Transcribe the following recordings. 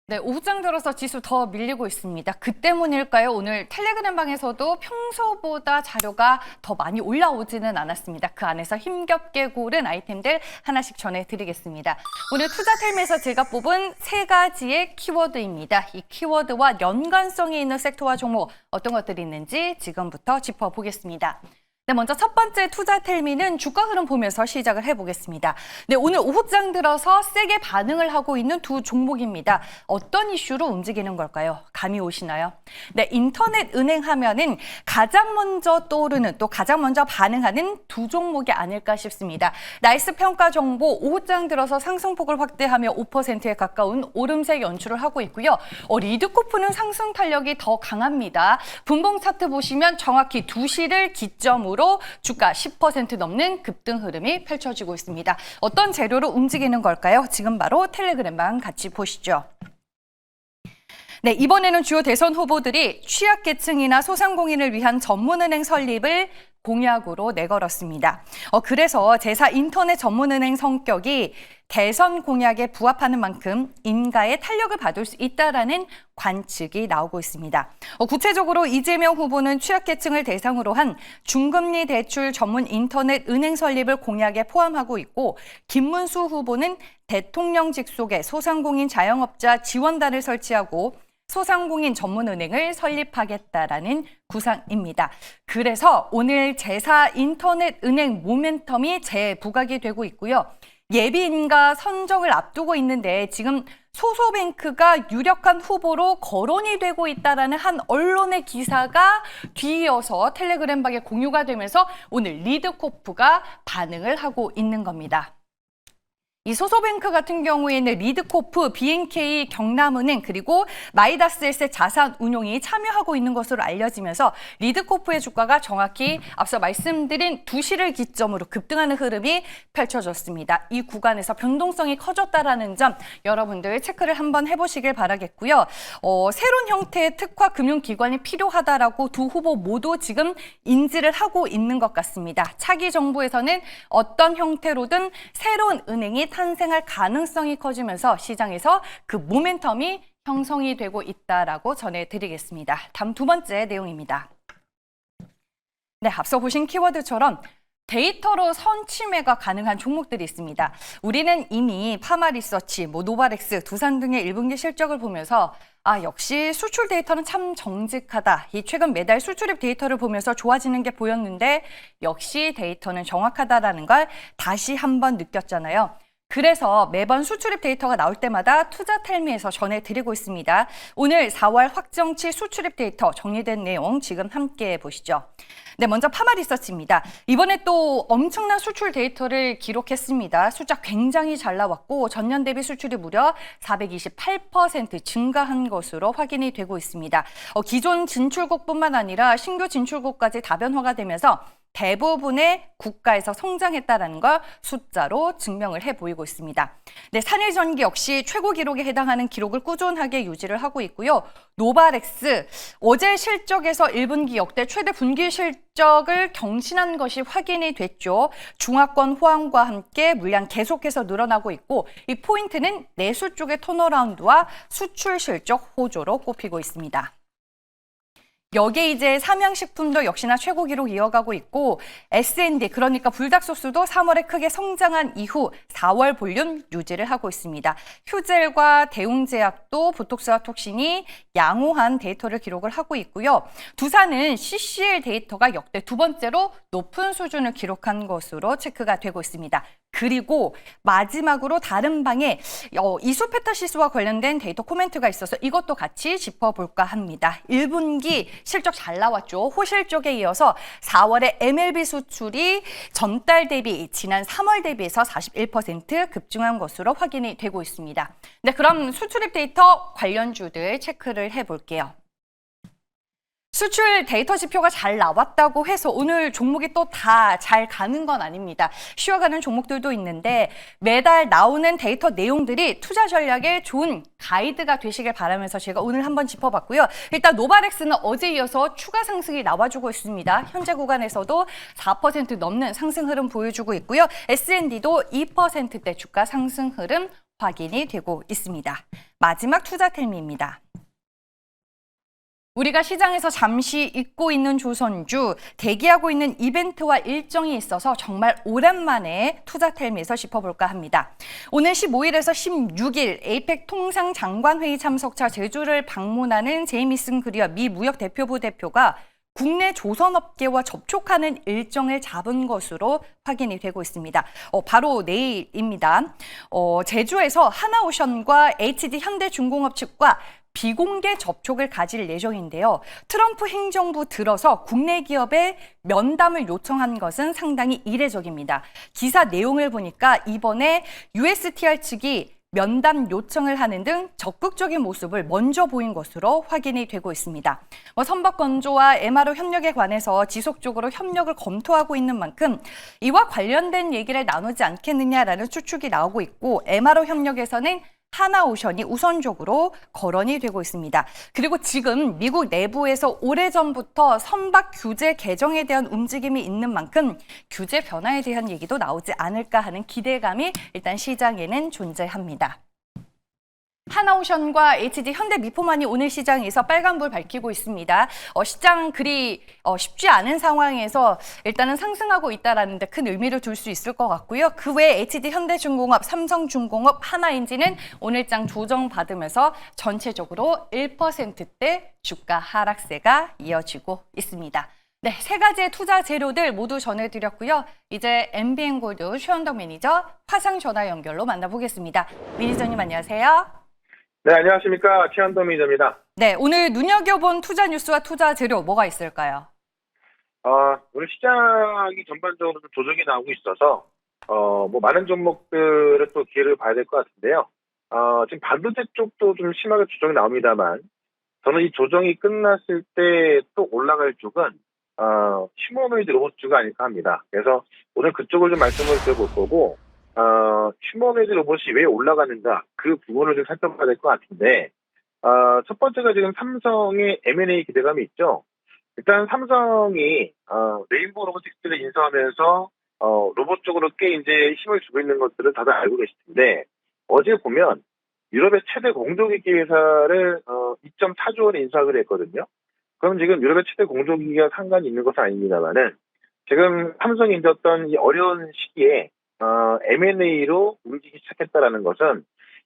네, 오후장 들어서 지수 더 밀리고 있습니다. 그 때문일까요? 오늘 텔레그램 방에서도 평소보다 자료가 더 많이 올라오지는 않았습니다. 그 안에서 힘겹게 고른 아이템들 하나씩 전해드리겠습니다. 오늘 투자텔미에서 제가 뽑은 세 가지의 키워드입니다. 이 키워드와 연관성이 있는 섹터와 종목 어떤 것들이 있는지 지금부터 짚어보겠습니다. 네, 먼저 첫 번째 투자텔미는 주가 흐름 보면서 시작을 해보겠습니다. 네, 오늘 오후장 들어서 세게 반응을 하고 있는 두 종목입니다. 어떤 이슈로 움직이는 걸까요? 감이 오시나요? 네, 인터넷 은행 하면은 가장 먼저 떠오르는 또 가장 먼저 반응하는 두 종목이 아닐까 싶습니다. 나이스 평가 정보 오후장 들어서 상승폭을 확대하며 5%에 가까운 오름세 연출을 하고 있고요. 리드코프는 상승 탄력이 더 강합니다. 분봉 차트 보시면 정확히 2시를 기점으로 주가 10% 넘는 급등 흐름이 펼쳐지고 있습니다. 어떤 재료로 움직이는 걸까요? 지금 바로 텔레그램방 같이 보시죠. 네, 이번에는 주요 대선 후보들이 취약계층이나 소상공인을 위한 전문은행 설립을 공약으로 내걸었습니다. 그래서 제4 인터넷 전문은행 성격이 대선 공약에 부합하는 만큼 인가의 탄력을 받을 수 있다라는 관측이 나오고 있습니다. 구체적으로 이재명 후보는 취약계층을 대상으로 한 중금리 대출 전문 인터넷 은행 설립을 공약에 포함하고 있고, 김문수 후보는 대통령 직속의 소상공인 자영업자 지원단을 설치하고 소상공인 전문은행을 설립하겠다라는 구상입니다. 그래서 오늘 제4 인터넷 은행 모멘텀이 재부각이 되고 있고요. 예비인가 선정을 앞두고 있는데 지금 소소뱅크가 유력한 후보로 거론이 되고 있다라는 한 언론의 기사가 뒤이어서 텔레그램방에 공유가 되면서 오늘 리드코프가 반응을 하고 있는 겁니다. 이 소소뱅크 같은 경우에는 리드코프, BNK, 경남은행 그리고 마이다스에셋 자산운용이 참여하고 있는 것으로 알려지면서 리드코프의 주가가 정확히 앞서 말씀드린 2시를 기점으로 급등하는 흐름이 펼쳐졌습니다. 이 구간에서 변동성이 커졌다라는 점 여러분들 체크를 한번 해보시길 바라겠고요. 새로운 형태의 특화 금융기관이 필요하다라고 두 후보 모두 지금 인지를 하고 있는 것 같습니다. 차기 정부에서는 어떤 형태로든 새로운 은행이 탄생할 가능성이 커지면서 시장에서 그 모멘텀이 형성이 되고 있다라고 전해드리겠습니다. 다음 두 번째 내용입니다. 네, 앞서 보신 키워드처럼 데이터로 선취매가 가능한 종목들이 있습니다. 우리는 이미 파마리서치, 노바렉스, 두산 등의 1분기 실적을 보면서 역시 수출 데이터는 참 정직하다. 이 최근 매달 수출입 데이터를 보면서 좋아지는 게 보였는데 역시 데이터는 정확하다라는 걸 다시 한번 느꼈잖아요. 그래서 매번 수출입 데이터가 나올 때마다 투자텔미에서 전해드리고 있습니다. 오늘 4월 확정치 수출입 데이터 정리된 내용 지금 함께 보시죠. 네, 먼저 파마리서치입니다. 이번에 또 엄청난 수출 데이터를 기록했습니다. 숫자 굉장히 잘 나왔고 전년 대비 수출이 무려 428% 증가한 것으로 확인이 되고 있습니다. 기존 진출국뿐만 아니라 신규 진출국까지 다변화가 되면서 대부분의 국가에서 성장했다는 걸 숫자로 증명을 해 보이고 있습니다. 네, 산일전기 역시 최고 기록에 해당하는 기록을 꾸준하게 유지를 하고 있고요. 노바렉스, 어제 실적에서 1분기 역대 최대 분기 실적을 경신한 것이 확인이 됐죠. 중화권 호황과 함께 물량 계속해서 늘어나고 있고 이 포인트는 내수 쪽의 턴어라운드와 수출 실적 호조로 꼽히고 있습니다. 여기에 이제 삼양식품도 역시나 최고 기록 이어가고 있고 S&D 그러니까 불닭소스도 3월에 크게 성장한 이후 4월 볼륨 유지를 하고 있습니다. 휴젤과 대웅제약도 보톡스와 톡신이 양호한 데이터를 기록을 하고 있고요. 두산은 CCL 데이터가 역대 두 번째로 높은 수준을 기록한 것으로 체크가 되고 있습니다. 그리고 마지막으로 다른 방에 이수페타시스와 관련된 데이터 코멘트가 있어서 이것도 같이 짚어볼까 합니다. 1분기 실적 잘 나왔죠. 호실 쪽에 이어서 4월에 MLB 수출이 전달 대비 지난 3월 대비해서 41% 급증한 것으로 확인이 되고 있습니다. 네, 그럼 수출입 데이터 관련주들 체크를 해볼게요. 수출 데이터 지표가 잘 나왔다고 해서 오늘 종목이 또 다 잘 가는 건 아닙니다. 쉬어가는 종목들도 있는데 매달 나오는 데이터 내용들이 투자 전략에 좋은 가이드가 되시길 바라면서 제가 오늘 한번 짚어봤고요. 일단 노바렉스는 어제 이어서 추가 상승이 나와주고 있습니다. 현재 구간에서도 4% 넘는 상승 흐름 보여주고 있고요. S&D도 2%대 주가 상승 흐름 확인이 되고 있습니다. 마지막 투자텔미입니다. 우리가 시장에서 잠시 잊고 있는 조선주, 대기하고 있는 이벤트와 일정이 있어서 정말 오랜만에 투자텔미에서 짚어볼까 합니다. 오늘 15일에서 16일 에이펙 통상장관회의 참석차 제주를 방문하는 제이미슨 그리어 미 무역대표부 대표가 국내 조선업계와 접촉하는 일정을 잡은 것으로 확인이 되고 있습니다. 바로 내일입니다. 제주에서 하나오션과 HD 현대중공업 측과 비공개 접촉을 가질 예정인데요. 트럼프 행정부 들어서 국내 기업에 면담을 요청한 것은 상당히 이례적입니다. 기사 내용을 보니까 이번에 USTR 측이 면담 요청을 하는 등 적극적인 모습을 먼저 보인 것으로 확인이 되고 있습니다. 선박 건조와 MRO 협력에 관해서 지속적으로 협력을 검토하고 있는 만큼 이와 관련된 얘기를 나누지 않겠느냐라는 추측이 나오고 있고 MRO 협력에서는 하나오션이 우선적으로 거론이 되고 있습니다. 그리고 지금 미국 내부에서 오래전부터 선박 규제 개정에 대한 움직임이 있는 만큼 규제 변화에 대한 얘기도 나오지 않을까 하는 기대감이 일단 시장에는 존재합니다. 하나오션과 HD 현대미포만이 오늘 시장에서 빨간불 밝히고 있습니다. 시장 그리 쉽지 않은 상황에서 일단은 상승하고 있다는 데 큰 의미를 둘 수 있을 것 같고요. 그 외에 HD 현대중공업, 삼성중공업, 하나인지는 오늘장 조정받으면서 전체적으로 1%대 주가 하락세가 이어지고 있습니다. 네, 세 가지의 투자 재료들 모두 전해드렸고요. 이제 MBN골드 최현덕 매니저 화상 전화 연결로 만나보겠습니다. 매니저님 안녕하세요. 네, 안녕하십니까. 최현동 매니저입니다. 네, 오늘 눈여겨본 투자 뉴스와 투자 재료 뭐가 있을까요? 오늘 시장이 전반적으로 좀 조정이 나오고 있어서, 많은 종목들을 또 기회를 봐야 될 것 같은데요. 지금 반도체 쪽도 좀 심하게 조정이 나옵니다만, 저는 이 조정이 끝났을 때 또 올라갈 쪽은, 휴머노이드 로봇주가 아닐까 합니다. 그래서 오늘 그쪽을 좀 말씀을 드려볼 거고, 휴머노이드 로봇이 왜 올라가는가, 그 부분을 좀 살펴봐야 될 것 같은데, 첫 번째가 지금 삼성의 M&A 기대감이 있죠. 일단 삼성이, 레인보우 로보틱스를 인수하면서, 로봇 쪽으로 꽤 이제 힘을 주고 있는 것들을 다들 알고 계실 텐데, 어제 보면 유럽의 최대 공조기기 회사를, 2.4조 원에 인수하기로 했거든요. 그럼 지금 유럽의 최대 공조기기가 상관이 있는 것은 아닙니다만은, 지금 삼성이 이제 어떤 이 어려운 시기에 M&A로 움직이기 시작했다라는 것은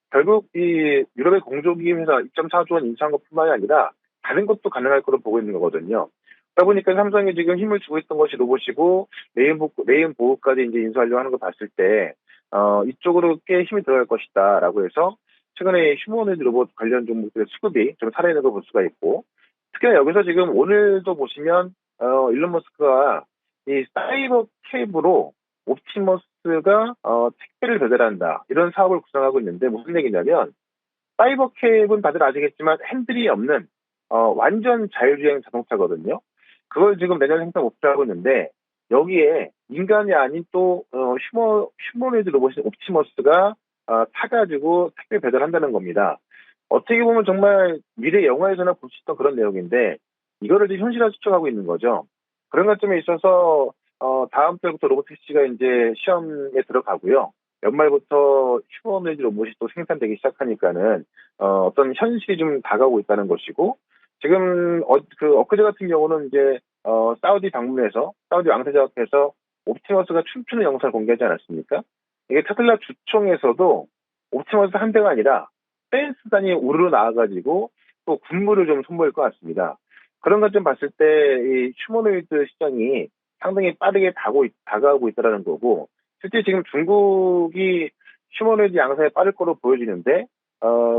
결국 이 유럽의 공조기기 회사 2.4조 원 인수한 것뿐만이 아니라 다른 것도 가능할 거로 보고 있는 거거든요. 그러다 보니까 삼성이 지금 힘을 주고 있던 것이 로봇이고 레인보우까지 이제 인수하려고 하는 걸 봤을 때 이쪽으로 꽤 힘이 들어갈 것이다라고 해서 최근에 휴머노이드 로봇 관련 종목들의 수급이 좀 살아있는 걸 볼 수가 있고, 특히나 여기서 지금 오늘도 보시면 일론 머스크가 이 사이버 캡으로 옵티머스가 택배를 배달한다, 이런 사업을 구상하고 있는데 무슨 얘기냐면, 사이버 캡은 다들 아시겠지만 핸들이 없는 완전 자율주행 자동차거든요. 그걸 지금 내년 생산 목표하고 있는데, 여기에 인간이 아닌 또 휴머노이드 로봇인 옵티머스가 타가지고 택배 배달한다는 겁니다. 어떻게 보면 정말 미래 영화에서나 볼 수 있던 그런 내용인데, 이거를 지금 현실화 추적하고 있는 거죠. 그런 관점에 있어서 다음 달부터 로보택시가 이제 시험에 들어가고요. 연말부터 휴머노이드 로봇이 또 생산되기 시작하니까는 어떤 현실이 좀 다가오고 있다는 것이고, 지금 엊그제 같은 경우는 이제 사우디 방문해서 사우디 왕세자 앞에서 옵티머스가 춤추는 영상을 공개하지 않았습니까? 이게 테슬라 주총에서도 옵티머스 한 대가 아니라 댄스단이 우르르 나와가지고 또 군무를 좀 선보일 것 같습니다. 그런 것 좀 봤을 때 이 휴머노이드 시장이 상당히 빠르게 다가오고 있다는 거고, 실제 지금 중국이 휴머노이드 양상에 빠를 거로 보여지는데,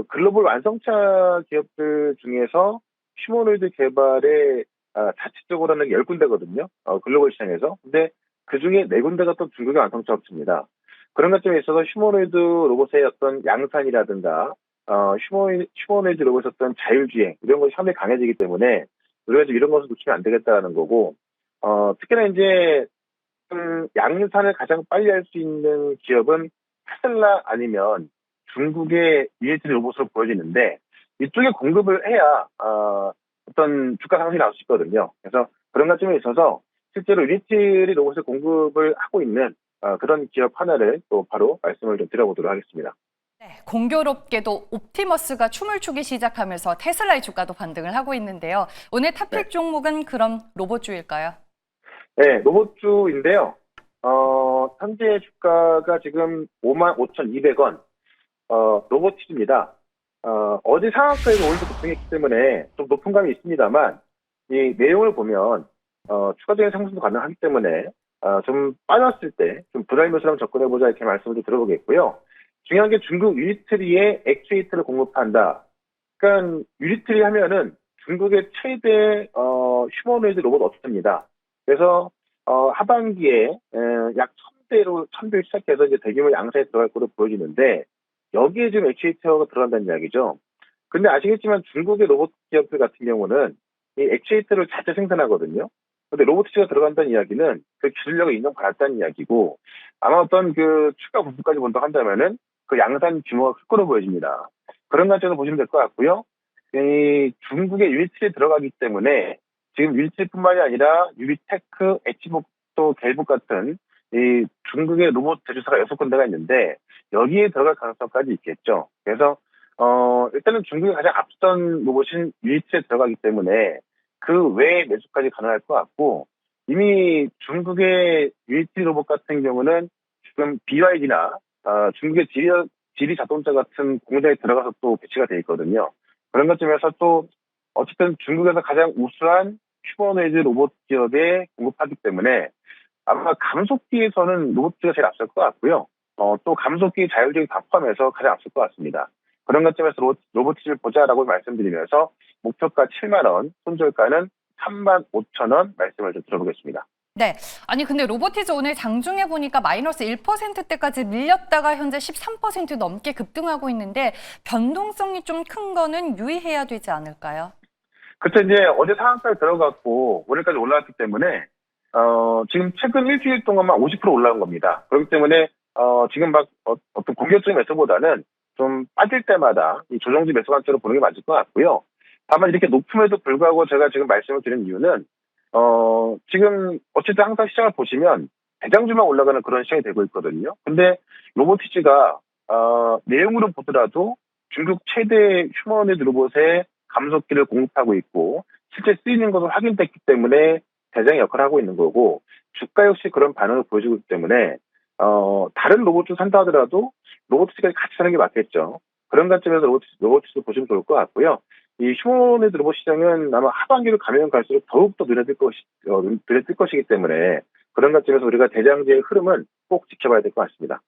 글로벌 완성차 기업들 중에서 휴머노이드 개발에 자체적으로는 10군데거든요. 글로벌 시장에서. 근데 그 중에 4군데가 또 중국의 완성차 업체입니다. 그런 것점에 있어서 휴머노이드 로봇의 어떤 양산이라든가, 휴머노이드 로봇의 어떤 자율주행, 이런 것이 상당히 강해지기 때문에, 우리가 이런 것을 놓치면 안 되겠다라는 거고, 특히나 이제 양산을 가장 빨리 할 수 있는 기업은 테슬라 아니면 중국의 ELT 로봇으로 보여지는데, 이쪽에 공급을 해야 어떤 주가 상승이 나올 수 있거든요. 그래서 그런 관점에 있어서 실제로 ELT 로봇을 공급을 하고 있는 그런 기업 하나를 또 바로 말씀을 좀 드려보도록 하겠습니다. 네, 공교롭게도 옵티머스가 춤을 추기 시작하면서 테슬라의 주가도 반등을 하고 있는데요. 오늘 탑픽 네. 종목은 그럼 로봇주일까요? 네, 로봇주인데요. 현재 주가가 지금 55,200원, 로보티즈입니다. 어제 상한가에서 오늘도 급등했기 때문에 좀 높은 감이 있습니다만, 이 내용을 보면, 추가적인 상승도 가능하기 때문에, 좀 빠졌을 때, 좀 불알 매수랑 접근해보자 이렇게 말씀을 좀 드려보겠고요. 중요한 게 중국 유리트리에 액추에이터를 공급한다. 그러니까 유리트리 하면은 중국의 최대, 휴머노이드 로봇 업체입니다. 그래서, 하반기에, 약 1000대로 시작해서 이제 대규모 양산에 들어갈 것으로 보여지는데, 여기에 지금 액추에이터가 들어간다는 이야기죠. 근데 아시겠지만 중국의 로봇 기업들 같은 경우는 이 액추에이터를 자체 생산하거든요. 근데 로보티즈가 들어간다는 이야기는 그 기술력을 인정받았다는 이야기고, 아마 어떤 그 추가 부분까지 본다고 한다면은 그 양산 규모가 클 거로 보여집니다. 그런 관점에서 보시면 될 것 같고요. 이 중국의 유리트리에 들어가기 때문에 지금 유리트리뿐만이 아니라 유리테크, 엣지복도, 갤북 같은 이 중국의 로봇 제조사가 6군데가 있는데 여기에 들어갈 가능성까지 있겠죠. 그래서 일단은 중국이 가장 앞선 로봇인 유리트리에 들어가기 때문에 그 외의 매수까지 가능할 것 같고, 이미 중국의 유리트리 로봇 같은 경우는 지금 BYD나 중국의 지리 자동차 같은 공장에 들어가서 또 배치가 돼 있거든요. 그런 것점에서 또 어쨌든 중국에서 가장 우수한 휴머노이드 로봇 기업에 공급하기 때문에 아마 감속기에서는 로봇가 제일 앞설 것 같고요. 또 감속기 자율주행 다 포함해서 가장 앞설 것 같습니다. 그런 관점에서 로보티즈를 보자라고 말씀드리면서 목표가 7만 원, 손절가는 35,000원 말씀을 좀 들어보겠습니다. 네. 아니, 근데 로보티즈 오늘 장중에 보니까 마이너스 1%대까지 밀렸다가 현재 13% 넘게 급등하고 있는데 변동성이 좀 큰 거는 유의해야 되지 않을까요? 그때 이제 어제 상한가에 들어갔고 오늘까지 올라왔기 때문에 지금 최근 일주일 동안만 50% 올라온 겁니다. 그렇기 때문에 지금 막 어떤 공격적인 매수보다는 좀 빠질 때마다 이 조정지 매수 관점으로 보는 게 맞을 것 같고요. 다만 이렇게 높음에도 불구하고 제가 지금 말씀을 드린 이유는 지금 어쨌든 항상 시장을 보시면 대장주만 올라가는 그런 시장이 되고 있거든요. 근데 로보티즈가 내용으로 보더라도 중국 최대 휴머노이드 로봇의 감속기를 공급하고 있고 실제 쓰이는 것을 확인됐기 때문에 대장의 역할을 하고 있는 거고, 주가 역시 그런 반응을 보여주고 있기 때문에 다른 로봇을 산다 하더라도 로보티즈까지 같이 사는 게 맞겠죠. 그런 관점에서 로보티즈 보시면 좋을 것 같고요. 이 휴머노이드 로봇 시장은 아마 하반기로 가면 갈수록 더욱더 늘어질 것이기 때문에 그런 관점에서 우리가 대장주의 흐름은 꼭 지켜봐야 될 것 같습니다.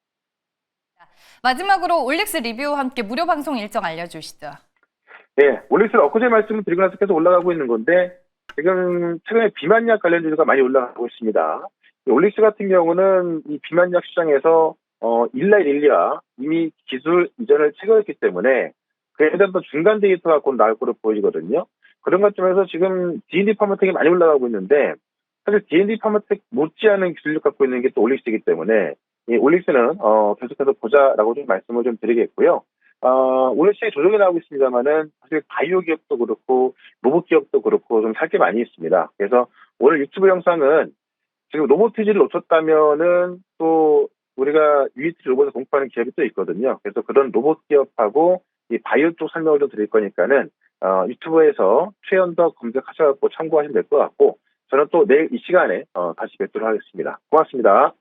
마지막으로 올릭스 리뷰와 함께 무료 방송 일정 알려주시죠. 네, 올릭스는 엊그제 말씀을 드리고 나서 계속 올라가고 있는 건데 지금 최근에 비만약 관련주가 많이 올라가고 있습니다. 올릭스 같은 경우는 이 비만약 시장에서 일라일리아 이미 기술 이전을 체결했기 때문에 그에 대한 중간 데이터가 곧 나올 거로 보이거든요. 그런 관점에서 지금 D&D 파머텍이 많이 올라가고 있는데 사실 D&D 파머텍 못지않은 기술력 갖고 있는 게 또 올릭스이기 때문에 이 올릭스는 계속해서 보자라고 좀 말씀을 좀 드리겠고요. 오늘 시장에 조정이 나오고 있습니다만은 사실 바이오 기업도 그렇고 로봇 기업도 그렇고 좀 살 게 많이 있습니다. 그래서 오늘 유튜브 영상은 지금 로보티즈를 놓쳤다면은 또 우리가 유니티 로봇을 공급하는 기업이 또 있거든요. 그래서 그런 로봇 기업하고 이 바이오 쪽 설명을 좀 드릴 거니까는 유튜브에서 최연덕 검색하셔서 참고하시면 될 것 같고, 저는 또 내일 이 시간에 다시 뵙도록 하겠습니다. 고맙습니다.